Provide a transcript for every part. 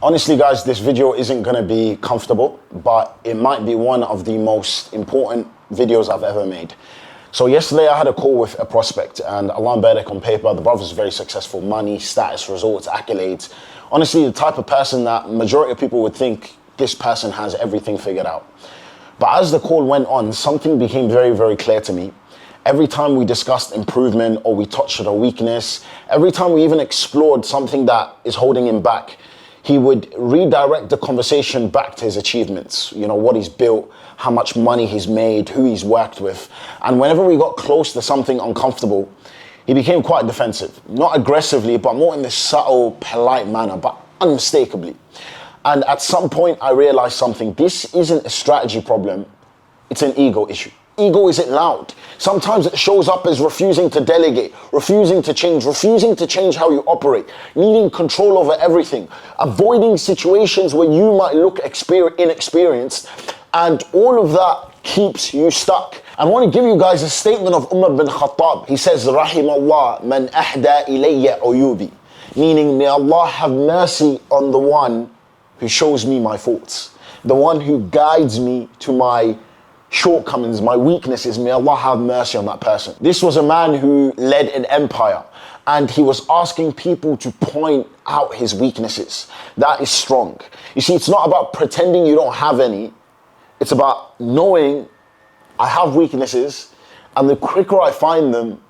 Honestly, guys, this video isn't gonna be comfortable, but it might be one of the most important videos I've ever made. So yesterday I had a call with a prospect, and Alan Berek on paper, the brother's very successful, money, status, resorts, accolades. Honestly, the type of person that majority of people would think this person has everything figured out. But as the call went on, something became very, very clear to me. Every time we discussed improvement or we touched on a weakness, every time we even explored something that is holding him back, he would redirect the conversation back to his achievements, you know, what he's built, how much money he's made, who he's worked with. And whenever we got close to something uncomfortable, he became quite defensive. Not aggressively, but more in this subtle, polite manner, but unmistakably. And at some point I realized something. This isn't a strategy problem, it's an ego issue. Ego isn't loud. Sometimes it shows up as refusing to delegate, refusing to change how you operate, needing control over everything, avoiding situations where you might look inexperienced, and all of that keeps you stuck. I want to give you guys a statement of Umar bin Khattab. He says, Rahim Allah man ahda ilayya uyubi, meaning may Allah have mercy on the one who shows me my faults, the one who guides me to my shortcomings, my weaknesses. May Allah have mercy on that person. This was a man who led an empire, and he was asking people to point out his weaknesses. That is strong. You see, it's not about pretending you don't have any. It's about knowing I have weaknesses, and the quicker I find them,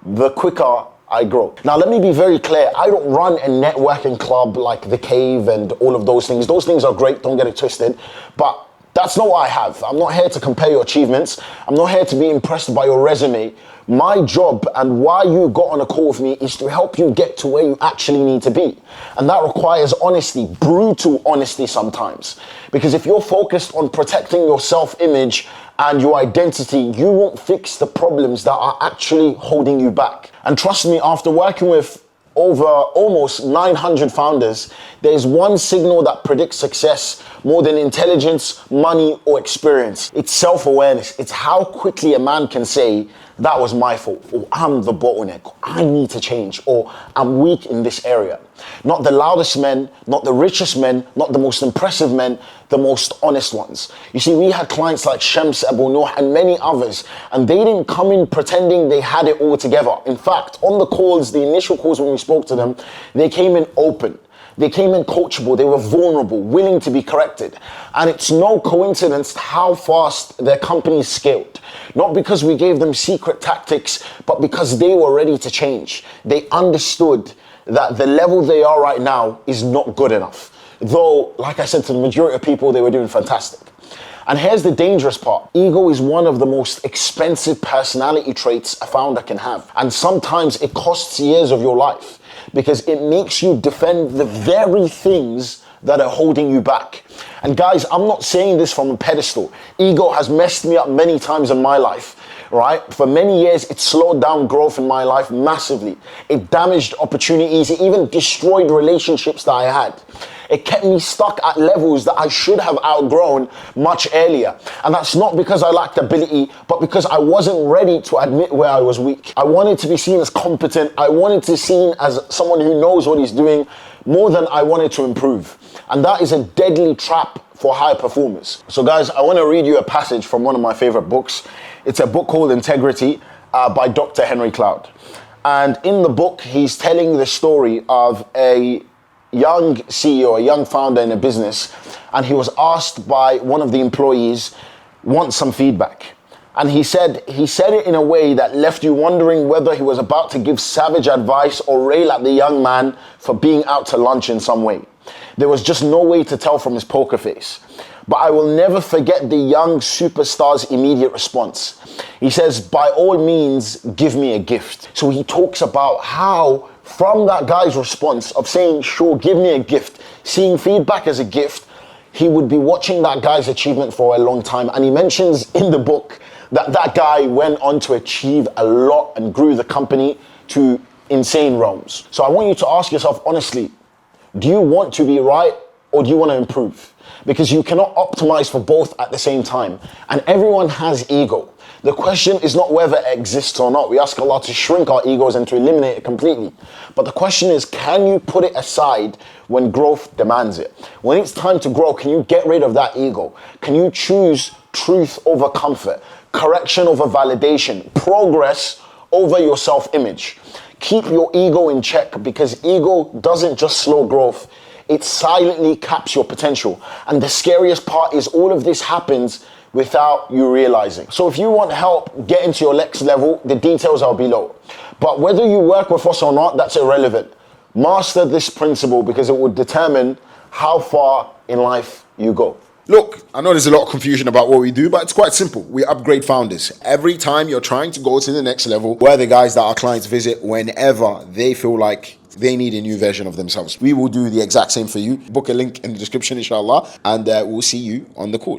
the quicker I grow. Now, let me be very clear. I don't run a networking club like The Cave and all of those things. Those things are great, don't get it twisted, but that's not what I have. I'm not here to compare your achievements. I'm not here to be impressed by your resume. My job and why you got on a call with me is to help you get to where you actually need to be. And that requires honesty, brutal honesty sometimes. Because if you're focused on protecting your self-image and your identity, you won't fix the problems that are actually holding you back. And trust me, after working with over almost 900 founders, there's one signal that predicts success more than intelligence, money, or experience. It's self-awareness. It's how quickly a man can say, that was my fault, or I'm the bottleneck, or I need to change, or I'm weak in this area. Not the loudest men, not the richest men, not the most impressive men, the most honest ones. You see, we had clients like Shams, Abu Noor, and many others, and they didn't come in pretending they had it all together. In fact, on the calls, the initial calls when we spoke to them, they came in open. They came in coachable, they were vulnerable, willing to be corrected. And it's no coincidence how fast their companies scaled. Not because we gave them secret tactics, but because they were ready to change. They understood that the level they are right now is not good enough. Though, like I said, to the majority of people, they were doing fantastic. And here's the dangerous part. Ego is one of the most expensive personality traits a founder can have. And sometimes it costs years of your life, because it makes you defend the very things that are holding you back. And guys, I'm not saying this from a pedestal. Ego has messed me up many times in my life, right? For many years, it slowed down growth in my life massively. It damaged opportunities. It even destroyed relationships that I had. It kept me stuck at levels that I should have outgrown much earlier. And that's not because I lacked ability, but because I wasn't ready to admit where I was weak. I wanted to be seen as competent. I wanted to be seen as someone who knows what he's doing more than I wanted to improve. And that is a deadly trap for high performers. So guys, I want to read you a passage from one of my favorite books. It's a book called Integrity by Dr. Henry Cloud. And in the book, he's telling the story of a young CEO, a young founder in a business, and he was asked by one of the employees, want some feedback. And he said it in a way that left you wondering whether he was about to give savage advice or rail at the young man for being out to lunch in some way. There was just no way to tell from his poker face. But I will never forget the young superstar's immediate response. He says, by all means, give me a gift. So he talks about how from that guy's response of saying, sure, give me a gift, seeing feedback as a gift, he would be watching that guy's achievement for a long time. And he mentions in the book that that guy went on to achieve a lot and grew the company to insane realms. So I want you to ask yourself honestly, do you want to be right or do you want to improve? Because you cannot optimize for both at the same time. And everyone has ego. The question is not whether it exists or not. We ask Allah to shrink our egos and to eliminate it completely. But the question is, can you put it aside when growth demands it? When it's time to grow, can you get rid of that ego? Can you choose truth over comfort, correction over validation, progress over your self-image? Keep your ego in check, because ego doesn't just slow growth, it silently caps your potential. And the scariest part is all of this happens without you realizing. So if you want help getting to your next level, the details are below. But whether you work with us or not, that's irrelevant. Master this principle, because it will determine how far in life you go. Look, I know there's a lot of confusion about what we do, but it's quite simple. We upgrade founders. Every time you're trying to go to the next level, we're the guys that our clients visit whenever they feel like they need a new version of themselves. We will do the exact same for you. Book a link in the description, inshallah, and we'll see you on the call.